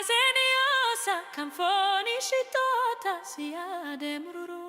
seniosa canfoni scitota sia de mururu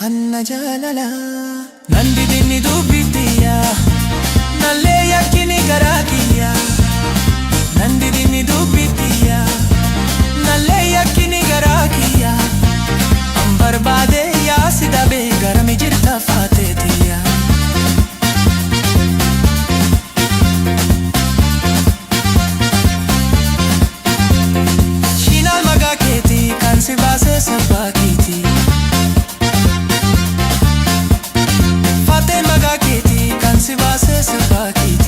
Anna jalala nandi dinni dubbiya nalle yakini garakiya nandi dinni dubbiya nalle yakini garakiya ambar bade ya sidabe garami jirta fatetiya shinal magaketi kan se base sabakiti se va a hacer sabakiti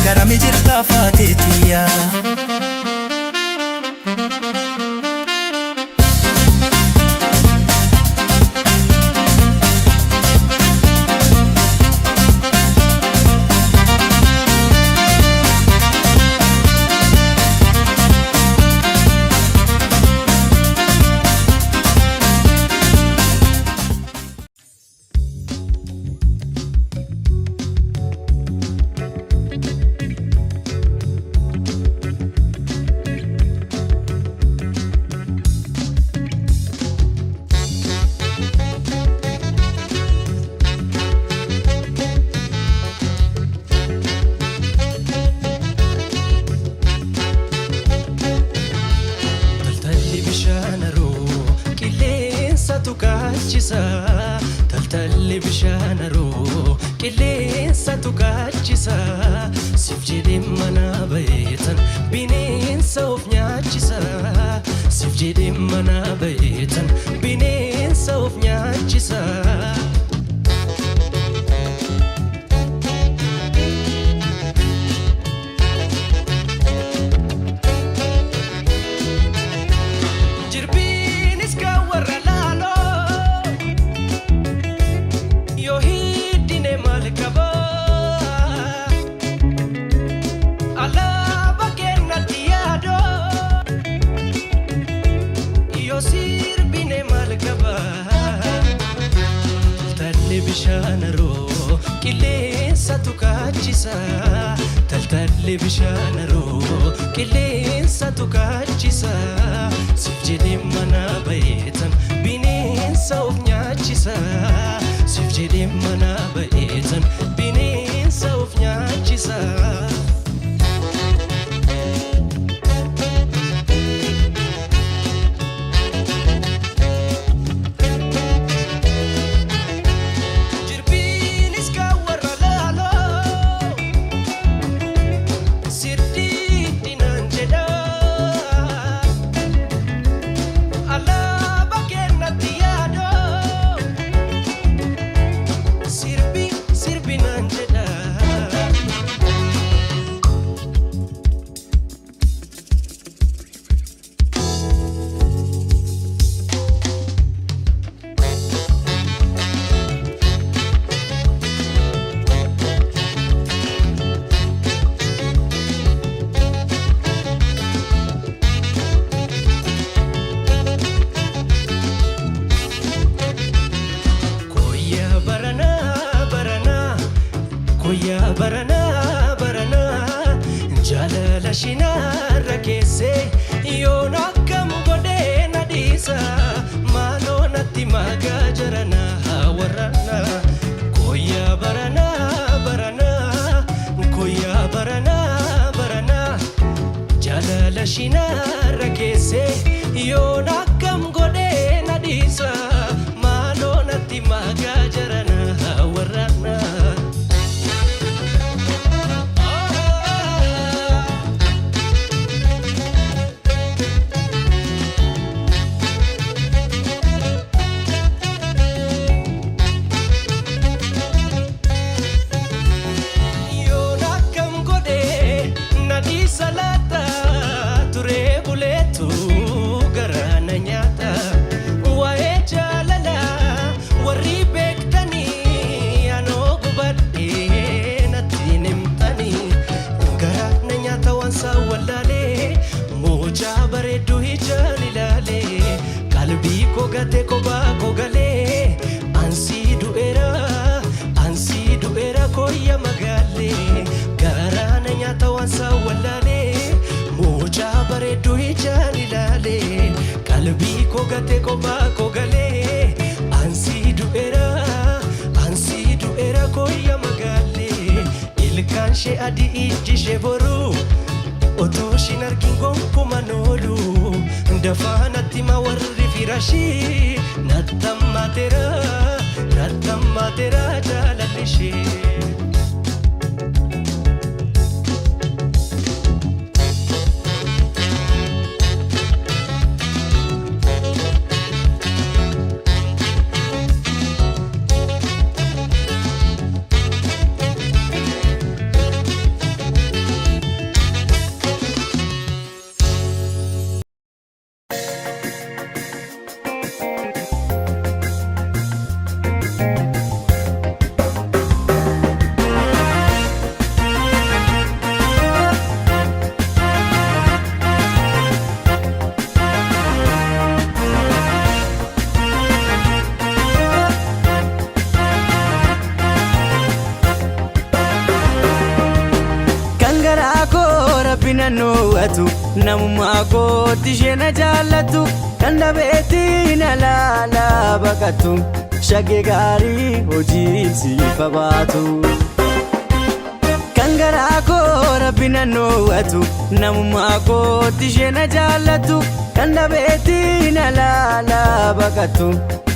garami jirta fatetiya taltalli bishaanaro qilleensa tuqaachisa sif jedhee mana bayeetan bineensa of nyaachisa sif jedhee mana bayeetan bineensa of nyaachisa bishaanaroo qilleensa tukaachisa taltalli bishaanaroo qilleensa tukaachisa siif jedhee mana bayeetan bineensa of nyaachisa siif jedhee mana bayeetan bineensa of nyaachisa barana jalala shinarra keesse yoon akkam godhee na dhiisa maaloo natti magaa jarana warrana koyyaa barana jalala shinarra keesse yoon akkam godhee na dhiisa maaloo natti magaa jarana warrana Gate koba kogale ansi duera koya magale garana nyata wansa walale moja baredu hijani lale kalbi ko gate koba kogale ansi duera koya magale ilkan she adi ijje boru otoshin arkin gonkumanolu ndafanati mawarri firashi nattammatera jalalishi Binanoatu namuma kooti shena jaalatu kanda beetina laala bakatu shagge gaarii hojii sifa baatu kangara koora binanoatu namuma kooti shena jaalatu kanda beetina laala bakatu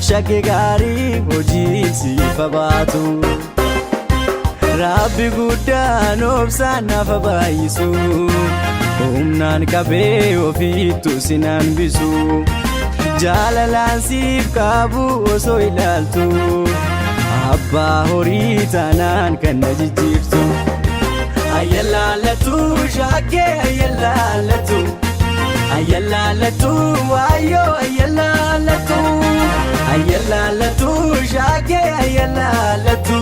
shagge gaarii hojii sifa baatu Rabbi guddaan obsaan nafa baay'isu humnaan qabee ofiittu sinaan bisu jaalalaan siif qabu osoo ilaaltu abbaa horii taanaan kan na jijjiirtu ayyalaalatu shaggee ayyalaalatu waayoo ayyalaalatu shaggee ayyalaalatu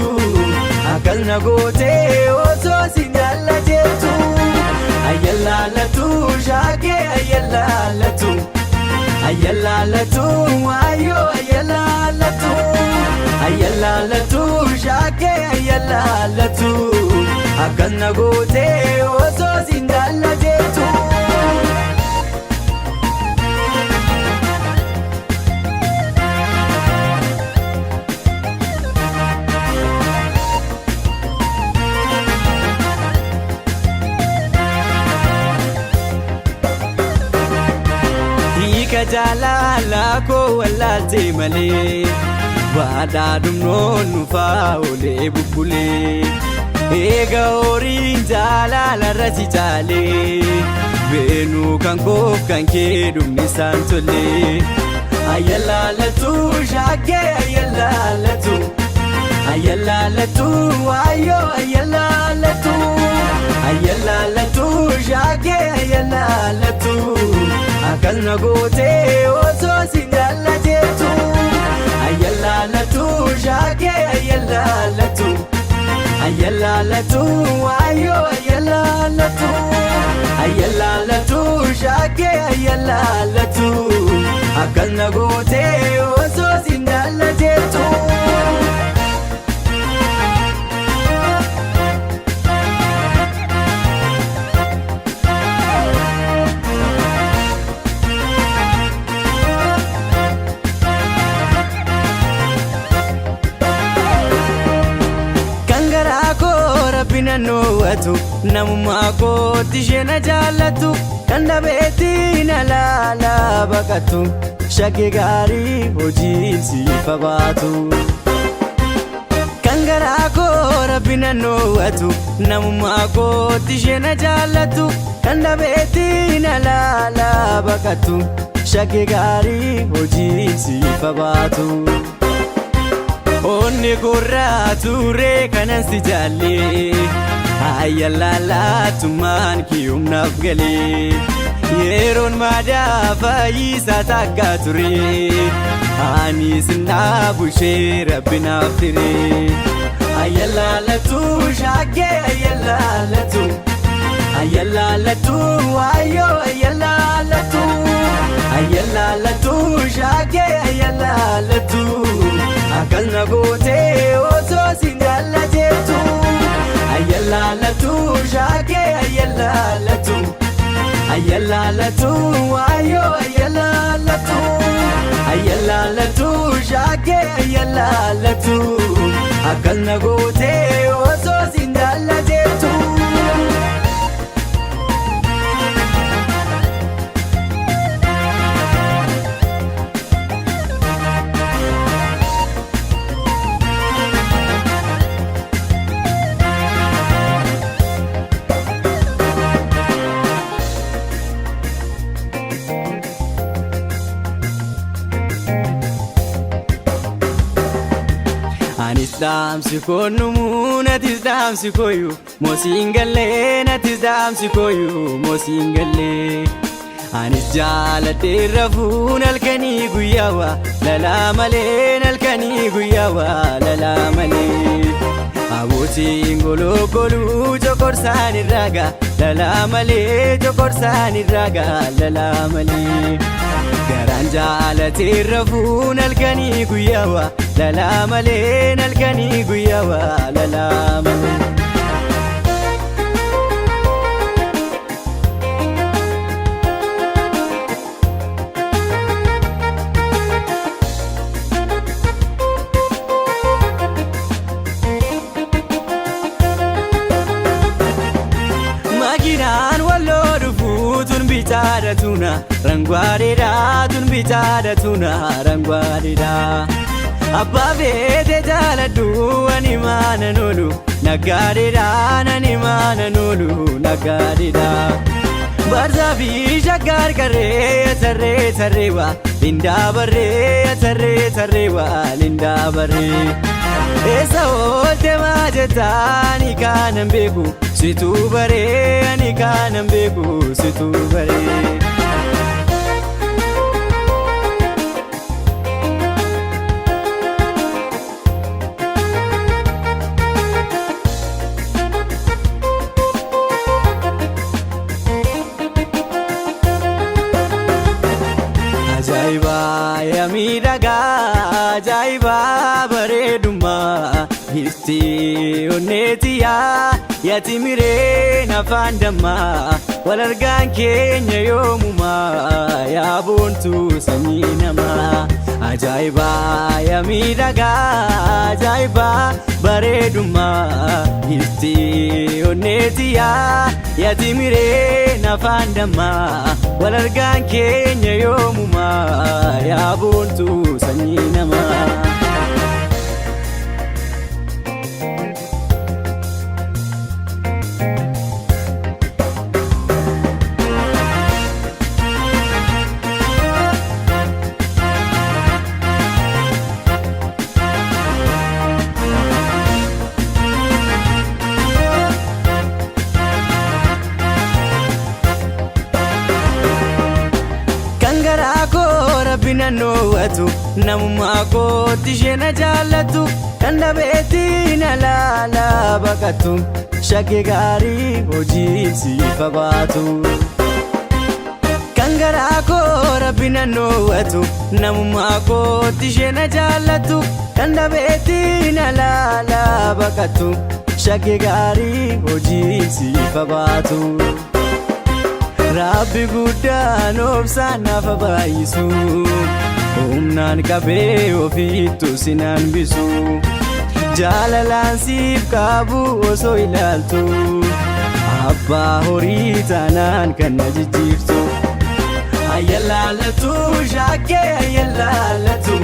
akalna goote osoo sinjalla jeetu ayyalaalatu shaggee ayyalaalatu waayoo ayyalaalatu shaakee ayyalaalatu akkas na gootee osoo siin jaallateetu. Hiika jaalalaa koo wallaaltee malee baadhaa dhumnoon nufaa olee bubbulee eega horiin jaalala si caalee beenuu kan koof kan kee dhumni isaan tolee. Ayyalaalatu shaakee ayyalaalatu ayyalaalatu waayoo ayyalaalatu ayyalaalatu shaakee ayyalaalatu akkas na gootee osoo siin jaallateetu. Ayyalaalatu shaakee ayyalaalatu ayyalaalatu waayoo ayyalaalatu ayyalaalatu shaakee ayyalaalatu akkas na gootee osoo siin jaallateetu. Noowwatu namummaa kootti ishee na jaallatu dandabeetti na laalaa baqatu shakkii gaarii hojii siif baatu. Kan garaa koo rabbi na noowwatu namummaa kootti ishee na jaallatu dandabeetti na laalaa baqatu shakkii gaarii hojii siif baatu. Onni gurraa turee kanan si jaallee ayyalaalaatummaan kiyumnaaf galee yeroon maadaa fayyisaa takka turee anis naabu ishee rabbi naaf tiree. Ayyalaalatu shaakee ayyalaalatu ayyalaalatu waayoo ayyalaalatu ayyalaalatu shaakee ayyalaalatu akkas na gootee osoo siin jaallateetu. Ayyalaalatu shaakee ayyalaalatu ayyalaalatu waayoo ayyalaalatu ayyalaalatu shaakee ayyalaalatu akkas na gootee osoo siin jaallateetu. Anis dhaamsi koonumuu natis dhaamsi kooyu moosiin gallee natis dhaamsi kooyu moosiin gallee. Anis jaaladhee rafuun halkanii guyyaawaa lalaa malee halkanii guyyaawaa lalaa malee. Abootiin gologoluu cokorsaan irraagaa lalaa malee cokorsaan irraagaa lalaa malee. Garaan jaalatee rafuun halkanii guyyaawaa lalaa malee halkanii guyyaawaa lalaa malee. Makinaan walloo dhufuutun bitaadatuna rangwaadheedhaa tun bitaadatuna rangwaadheedhaa. Abbaa beete jaaladhu ani maanan oolu naggaadheedhaa nani maanan oolu naggaadheedhaa. Barsaa fi shaggaar qarree tarree tarreewaa lindaa barree tarree tarreewaa lindaa barree. Eessa oolte maa jettaa ani kaanan beeku situu baree ani kaanan beeku situu baree. Ajaa'iba yaa miidhagaa ajaa'iba bareedu. Ifti onneetiya yatimireen afaan dammaa wal argaan keenya yoomumaa yaa boontuu sanyii namaa. Ajaa'iba yaa miidhagaa ajaa'iba bareedummaa. Ifti onneetiya yatimireen afaan dammaa wal argaan keenya yoomumaa yaa boontuu sanyii namaa. Binanoowwatu namummaa kootti ishee na jaallatu kan dhabeetti na laalaa baqatu shakkii gaarii hojii siif baatu. Kan garaa koo Rabbi nanoowwatu namummaa kootti ishee na jaallatu kan dhabeetti na laalaa baqatu shakkii gaarii hojii siif baatu. Rabbi guddaan obsaan naaf baay'isu humnaan qabee ofiittu sinaan bisu jaalalaan siif qabu osoo ilaaltu abbaa horii taanaan kan na jijjiirtu. Ayyalaalatu shakkee ayyalaalatu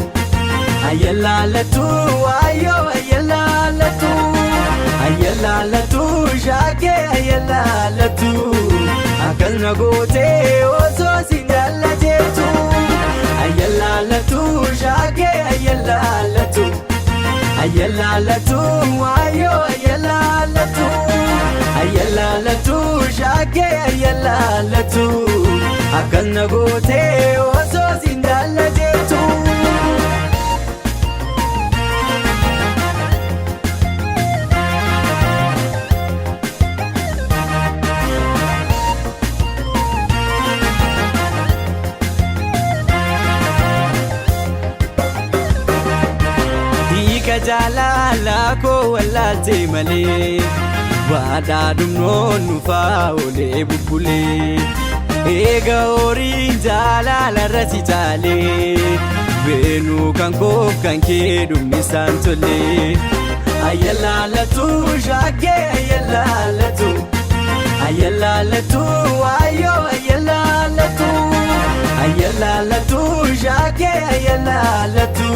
ayyalaalatu waayoo ayyalaalatu ayyalaalatu shakkee ayyalaalatu. Akkas na gootee osoo siin jaallateetu ayyalaalatu shakkee ayyalaalatu ayyalaalatu waayoo ayyalaalatu ayyalaalatu shakkee ayyalaalatu. Akkas na gootee osoo siin jaallateetu. Jaalala koo wallaaltee malee baadhaa dhumnoon nufaa olee bubbulee eega horiin jaalala irratti taalee beenuu kan koof kan kee dhumnisaan tolee. Ayyalaalatu shakkee ayyalaalatu ayyalaalatu waayoo ayyalaalatu ayyalaalatu shakkee ayyalaalatu.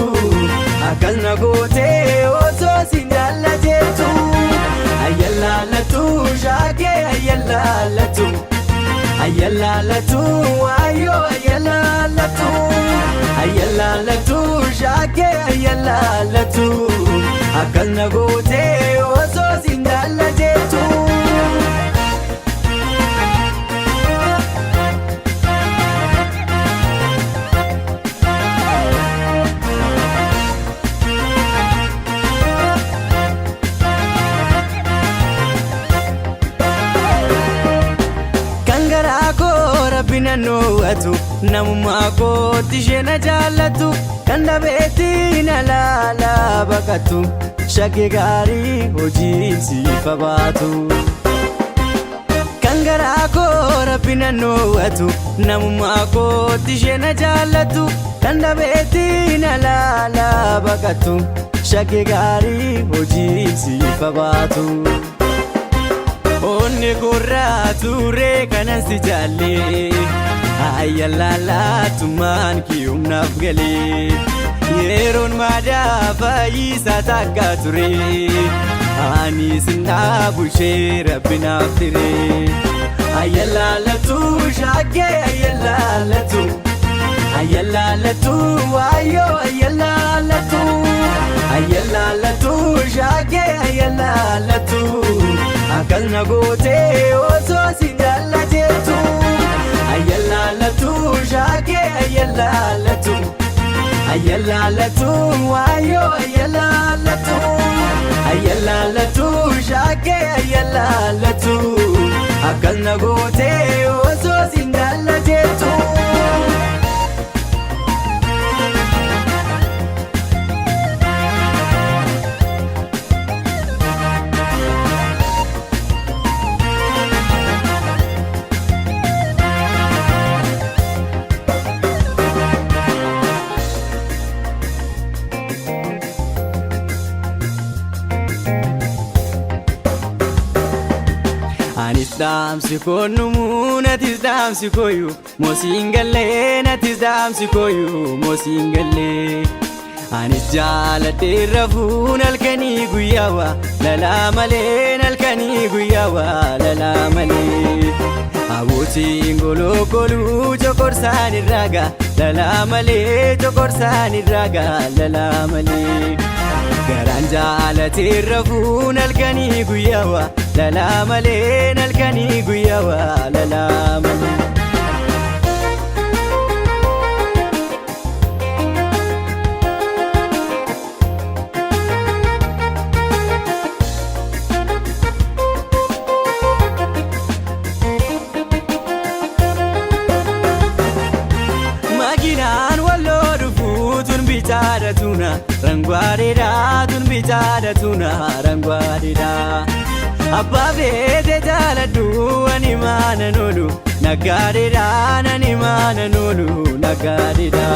Akkas na gootee osoo siin jaallateetu ayyalaalatu shakkee ayyalaalatu ayyalaalatu waayoo ayyalaalatu ayyalaalatu shakkee ayyalaalatu. Akkas na gootee osoo siin jaallateetu. Rabbi nanoowwatu namummaa kootti ishee na jaallatu kan dhabeetti na laalaa baqatu shakkii gaarii hojii siif baatu. Kan garaa koo Rabbi nanoowwatu namummaa kootti ishee na jaallatu kan dhabeetti na laalaa baqatu shakkii gaarii hojii siif baatu. Onni gurraa turee kanan si jaallee ayyalaalaatummaan kiyumnaaf galee yeroon maadaa fayyisaa takka turee ani sinnaa bulchee Rabbi naaf tiree. Ayyalaalatu shakkee ayyalaalatu ayyalaalatu waayoo ayyalaalatu ayyalaalatu shakkee ayyalaalatu. Akkas na gootee osoo siin jaallateetu ayyalaalatu shakkee ayyalaalatu ayyalaalatu waayoo ayyalaalatu ayyalaalatu shakkee ayyalaalatu. Akkas na gootee osoo siin jaallateetu. Anis dhaamsi koonnumu natis dhaamsi kooyu moosiin gallee natis dhaamsi kooyu moosiin gallee. Anis jaaladhee rafuun halkanii guyyaawaa lalaa malee halkanii guyyaawaa lalaa malee. Abootiin golookoluu cokorsaan irraagaa lalaa malee cokorsaan irraagaa lalaa malee. Garaan jaalatee rafuun halkanii guyyaawaa lalaa malee halkanii guyyaawaa lalaa malee. Tuna rangwaadheedha tun bichaadhatuna rangwaadheedha. Abbaa beete jaaladhu ani maanan oolu naggaadheedha nani maanan oolu naggaadheedha.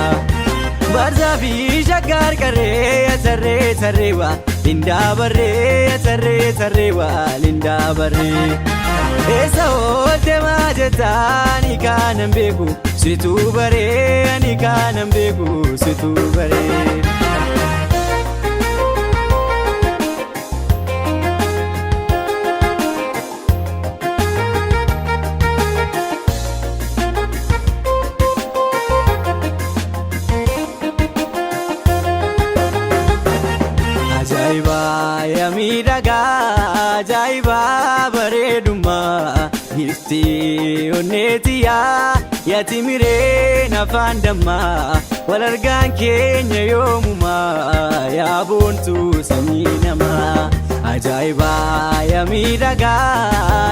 Barsaa fi shaggaar qarree asarree sarreewa lindaa barree asarree sarreewa lindaa barree. Eessa oolte maa jettaa ani kaanan beeku situu baree ani kaanan beeku situu baree. Ajaa'ibaa yaa miidhagaa ajaa'ibaa bareedummaa Giftii onneetiyaa yaati mireen afaan dammaa wal argaan keenya yoomumaa yaa boontuu sanyii namaa. Ajaa'ibaa yaa miidhagaa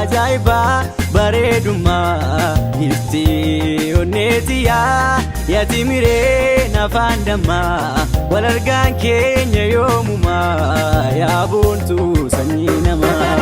ajaa'ibaa bareedummaa Giftii onneetiyaa yaati mireen afaan dammaa wal argaan keenya yoomumaa yaa boontuu sanyii namaa.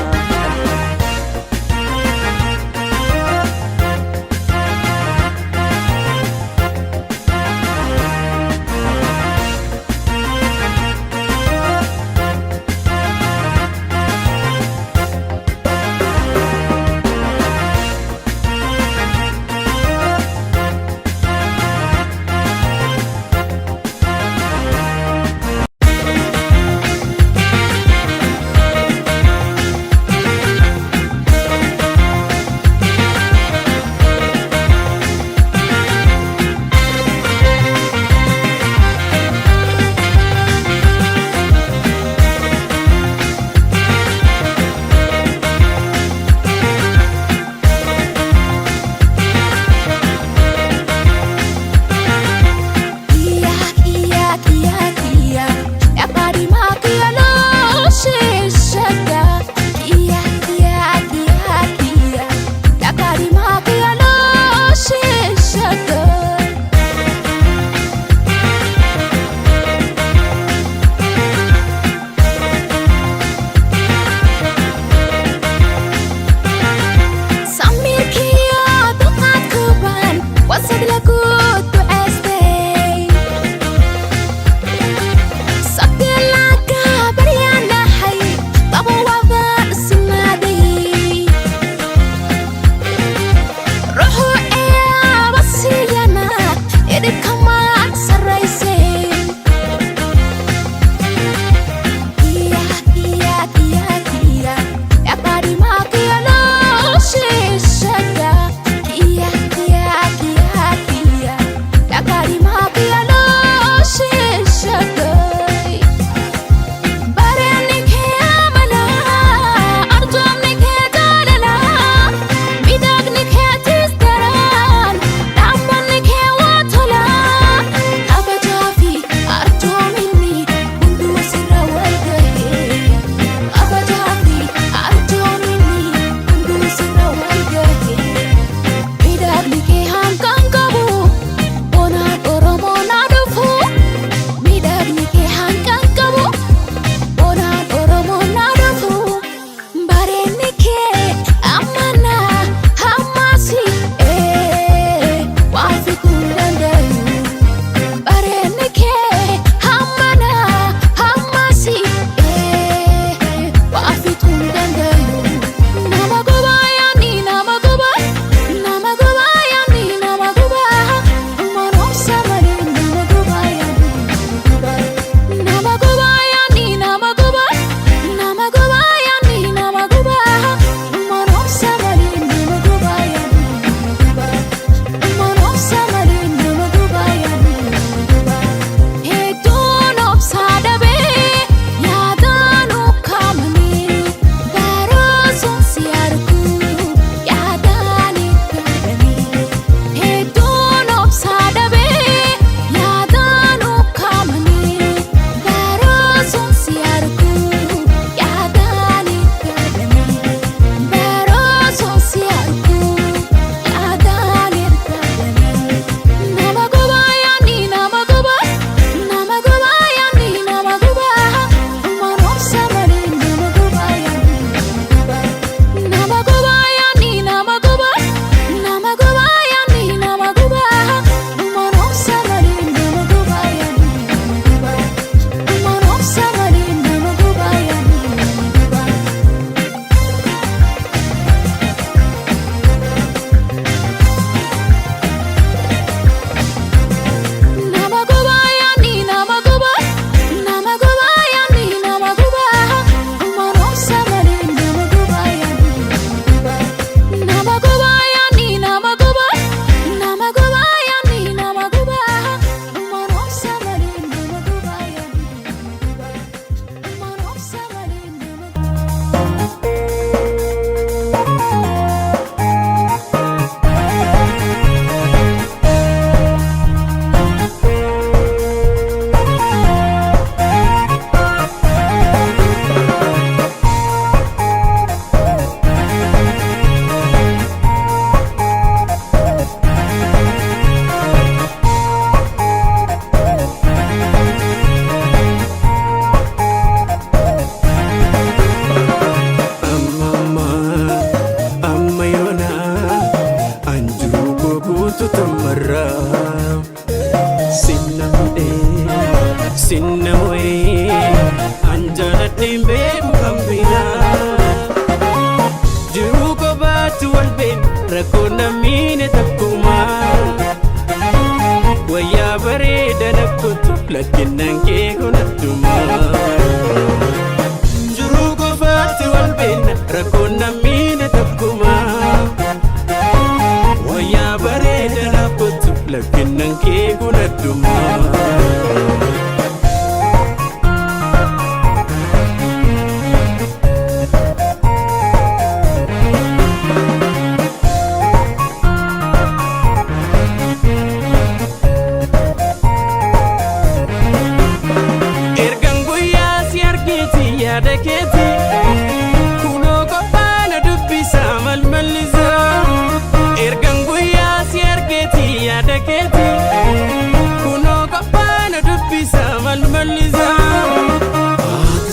tamarra sinnamoe anjaladhe beeku kambina jiru kobaatu walbeen rakkoo namni takkuma wayyaa bareeda nakkotu lakkinaan kee kunattuma jiru kobaatu walbeen rakkoo namni takkuma wayyaa bareeda nakkotu lakkinaan kee kunattuma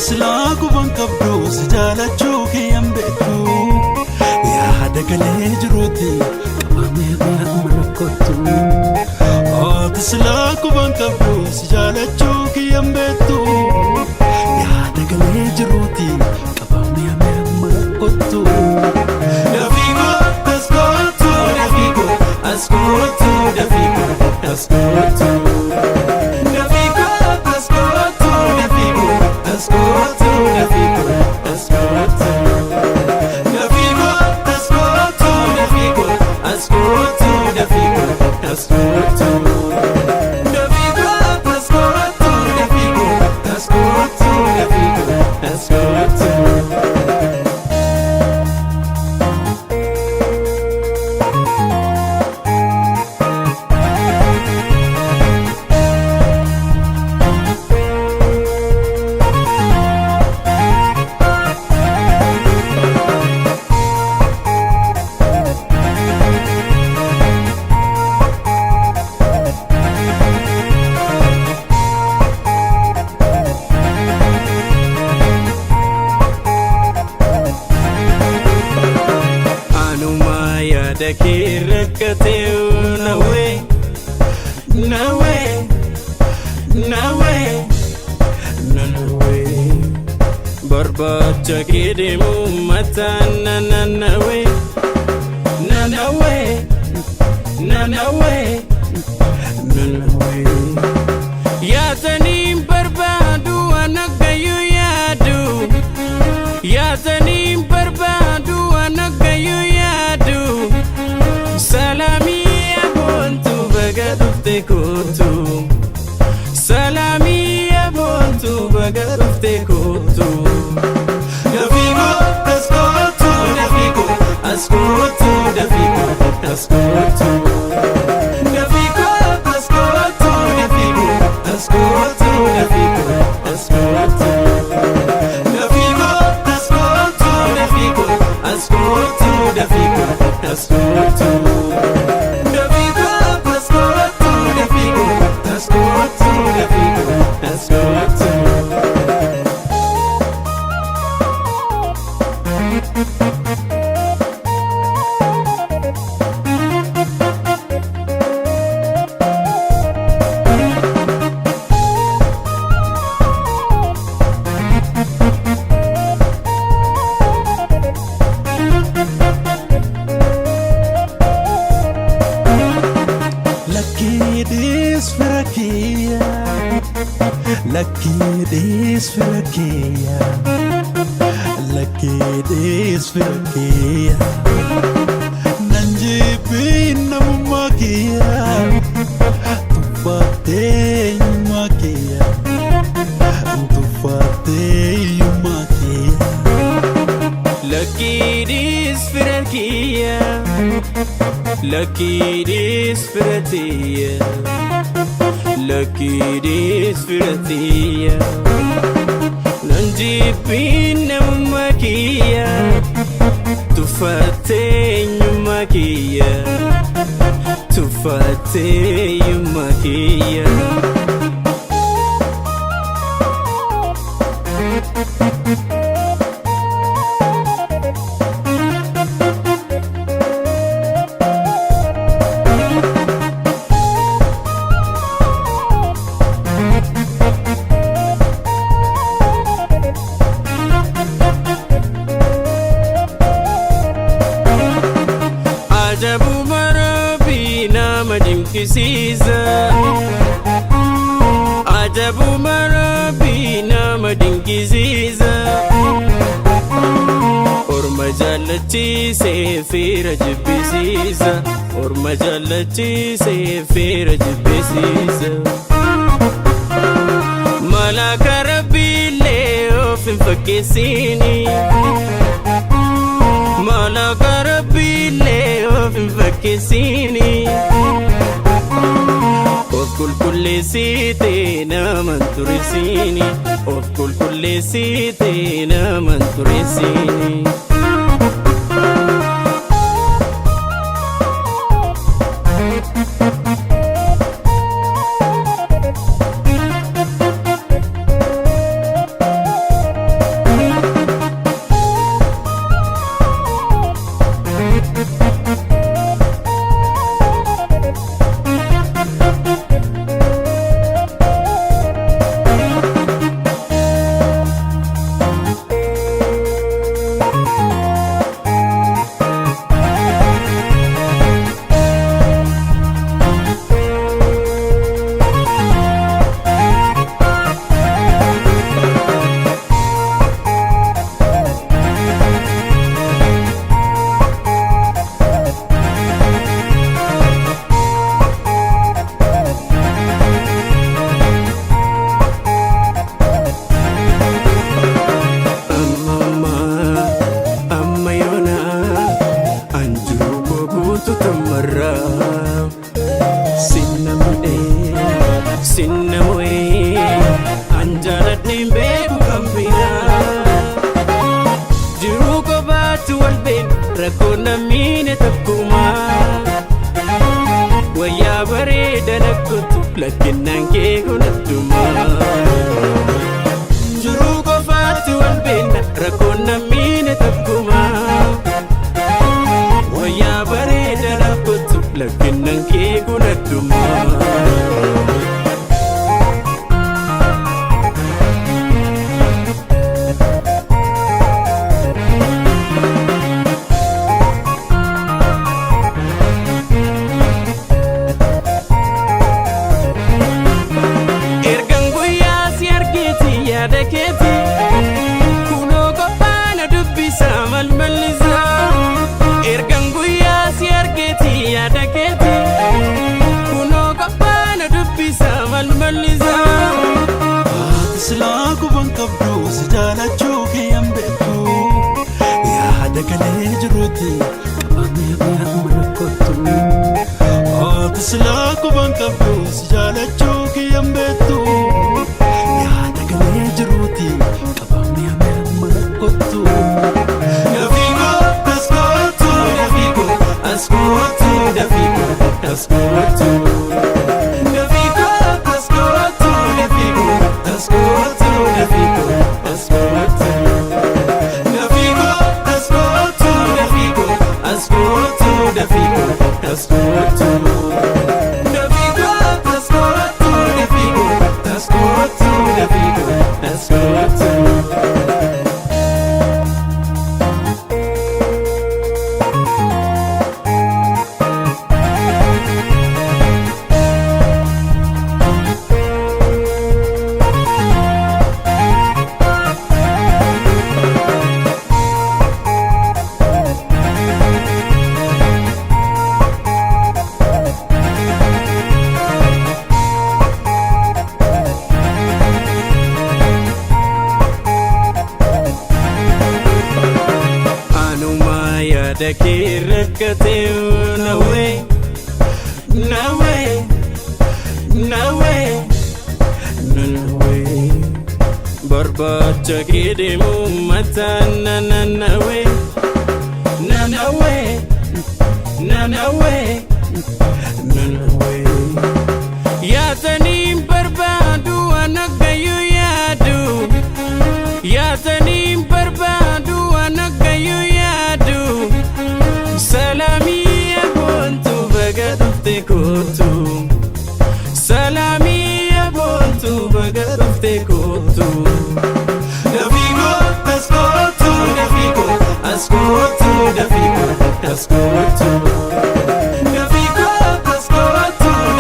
Silaaku bankabdu sijaalachuu kiyyaan beektu yaada galee jiruuti qabamee mana kottu. Silaaku bankabdu sijaalachuu kiyyaan beektu yaada galee jiruuti qabamee mana kottu. Dafiiko askootu dafiiko askootu dafiiko askootu. Barbacha kidemu matana nanawe Yatanim barbadu anagayu yadu Yatanim barbadu anagayu yadu Salami abontu bagadufte kotu Salami abontu bagadufte kotu Dafico ascolto Dafico ascolto Dafico ascolto Dafico ascolto Dafico ascolto Dafico ascolto Dafico ascolto Dafico ascolto Dafico ascolto Dafico ascolto Dafico ascolto Dafico ascolto Lucky days for Kia, lucky days for Kia. Nanji pinna makia, tufate makia, tufate makia. Lucky days for Kia, lucky days for Kia. Lucky days for Tia Nanji pinna makia Tufate makia Tufate makia shakkisiisa ajabuma rabbii nama dinqisiisa orma jaallachiisee fiira jibbisiisa orma jaallachiisee fiira jibbisiisa malaaka rabbiillee of hin fakkeessini malaaka rabbiillee of hin fakkeessini of qulqulleessitee naman tureessini of qulqulleessitee naman tureessini rakkoon namni tokkummaa wayyaa bareeda nakkotu lakkinnaan kee kunattumaa jiruu qofaatti wal beekna rakkoon namni tokkummaa wayyaa bareeda nakkotu lakkinnaan kee kunattumaa Silaaku bankabdu si jaalachuu kiyyaan beeku yaada galee jiruuti qabamee mana kottu silaaku bankabdu si jaalachuu kiyyaan beeku yaada galee jiruuti qabamee mana kottu Dafiiko taskootu Dafiiko askootu Dafiiko taskootu Dake rakate na way barbacha kede mu mata na way ya tanim barbadu anagayu yadu ya tanim barbadu anagayu yadu salami ya bontu bagadufte kotu salami ya bontu bagadufte kotu Dafiiko taskootu Dafiiko askootu Dafiiko taskootu Dafiiko taskootu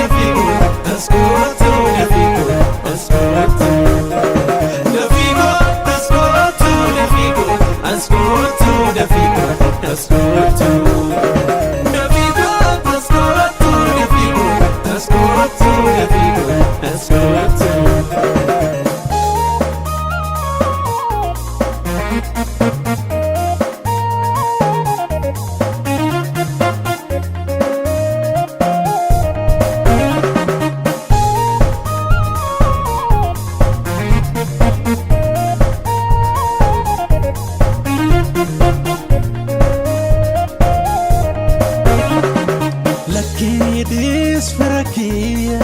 Lucky this firakia,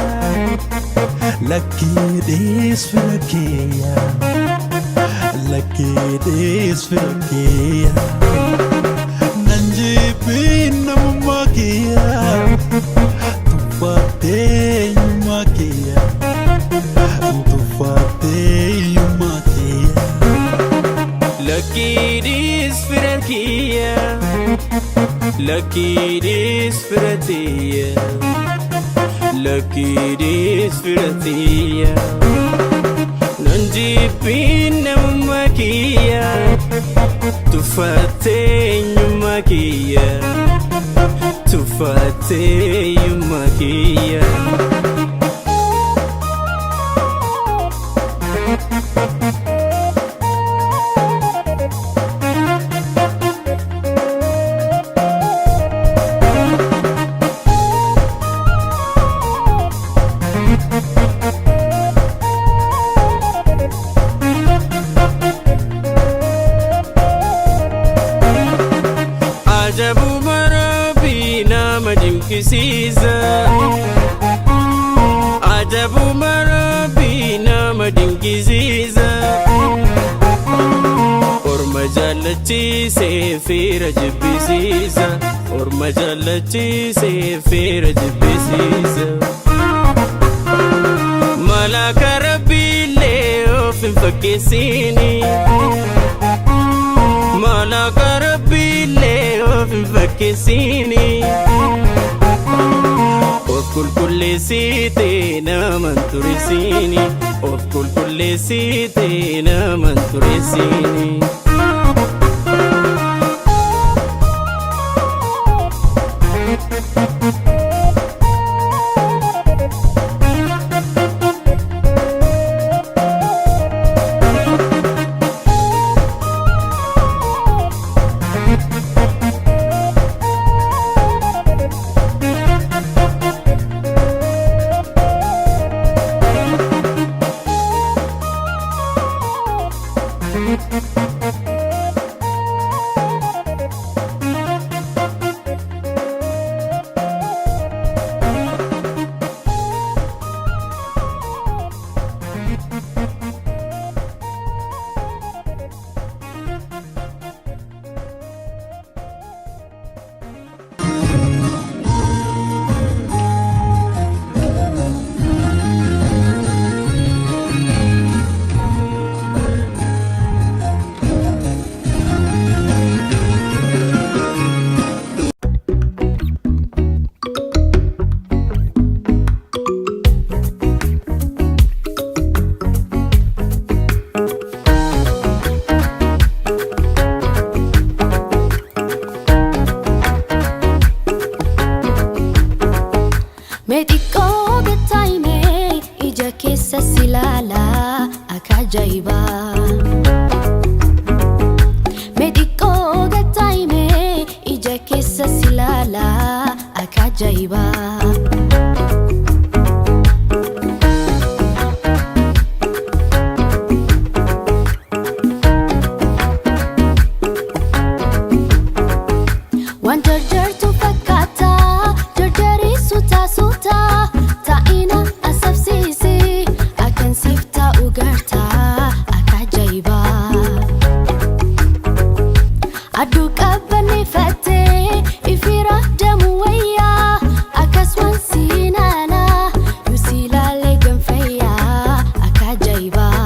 lucky this firakia, lucky this firakia. Nanji pinna makia, tufate makia, tufate makia. Lucky this firakia, lucky this firakia, lucky this firakia. Nanji pinna makia, tufate makia, tufate makia. Ajabu marabi nama dinqisiisa, ajabu marabi nama dinqisiisa. Orma jaalachiisee fira jibbisiisa, orma jaalachiisee fira jibbisiisa. Malaaka rabbiillee of hin fakkeessini, malaaka rabbiillee of hin fakkeessini. Of qulqulleessitee nama hin xureessini, of qulqulleessitee nama hin xureessini. Meexiqqoo gattaa'imee ija keessa si ilaalaa akka ajaa'ibaa. Meexiqqoo gattaa'imee ija keessa si ilaalaa akka ajaa'ibaa. Waan jarjartu fakkaata, jarjarii suutaa suutaa. Ta'ina asabsiisi, akkan siif ta'u gartaa akka ajaa'ibaa. Aduu qabbanneeffattee ifira deemu wayyaa, akkasumas si ilaalaa yoo si ilaalee ganfayyaa akka ajaa'ibaa.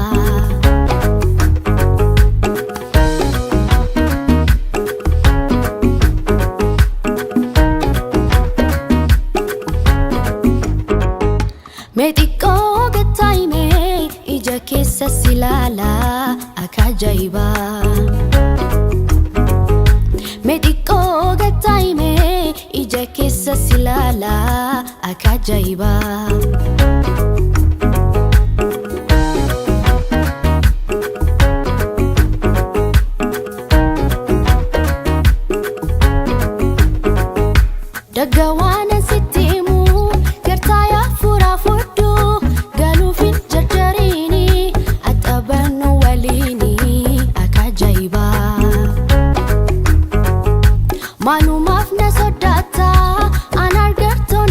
Meexiqqoo gattaa'imee ija keessa si ilaalaa akka ajaa'ibaa. Meexiqqoo gattaa'imee ija keessa si ilaalaa akka ajaa'ibaa. Daggawaana sitti himu gartaa yaafuraa fudhu galuufin jarjariini axabannu waliini akka ajaa'ibaa. Maalumaaf na sodaata an argartoo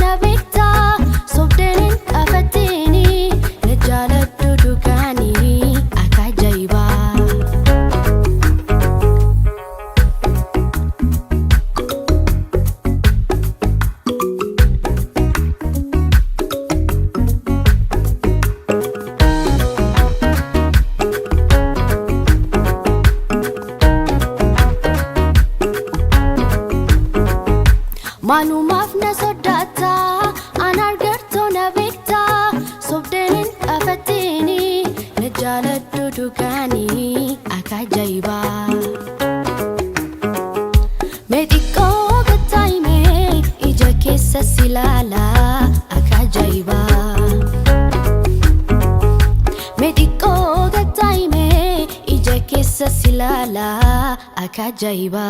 burtukani akajaiba Mediko gataime ija kessa silala akajaiba Mediko gataime ija kessa silala akajaiba